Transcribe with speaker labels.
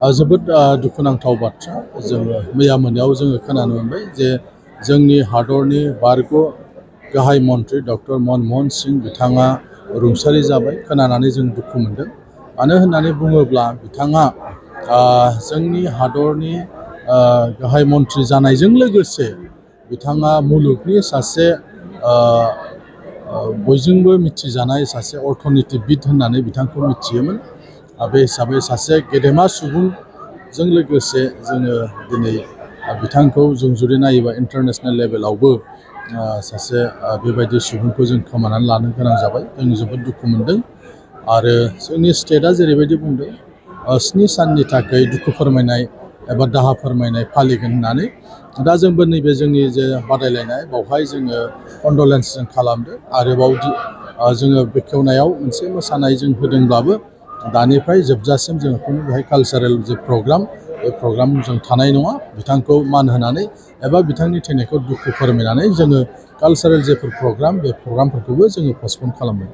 Speaker 1: जोबोद दुखुनांथाव बाथ्रा जोङो मैया मोनायाव जोङो खोनानो मोनबाय जे जोंनि हादरनि बारग' गाहाय मन्थ्रि डक्टर मनमोहन सिं बिथाङा रुंसारि जाबाय खोनानानै जों दुखु मोनदों। मानो होननानै बुङोब्ला बिथाङा जोंनि हादरनि गाहाय मन्थ्रि जानायजों लोगोसे बिथाङा मुलुगनि सासे बयजोंबो मिथिजानाय सासे अर्थनितिबिद होननानै बिथांखौ मिथियोमोन। बे हिसाबै सासे गेदेमा सुबुंजों लोगोसे जोङो दिनै बिथांखौ जों जुदि नायोबा इन्टारनेसनेल लेभेलावबो सासे बेबायदि सुबुंखौ जों खोमानानै लानो गोनां जाबाय। जों जोबोद दुखु मोनदों आरो जोंनि स्टेटआ जेरैबायदि बुंदों 7 साननि थाखाय दुखु फोरमायनाय एबा दाहा फोरमायनाय फालिगोन होननानै। दा जोंबो नैबे जोंनि जे बादायलायनाय बावहाय जोङो कन्डलेन्स जों खालामदों। आरोबाव जोङो बेखेवनायाव मोनसे मोसानाय जों होदोंब्लाबो दानिफ्राय जोबजासिम जोङो खुनु बेहाय कालसारेल जे प्रग्राम बे प्रग्राम जों थानाय नङा। बिथांखौ मान होनानै एबा बिथांनि थैनायखौ दुखु फोरमायनानै जोङो कालसारेल जेफोर प्रग्राम बे प्रग्रामफोरखौबो जोङो पस्टपन खालामो।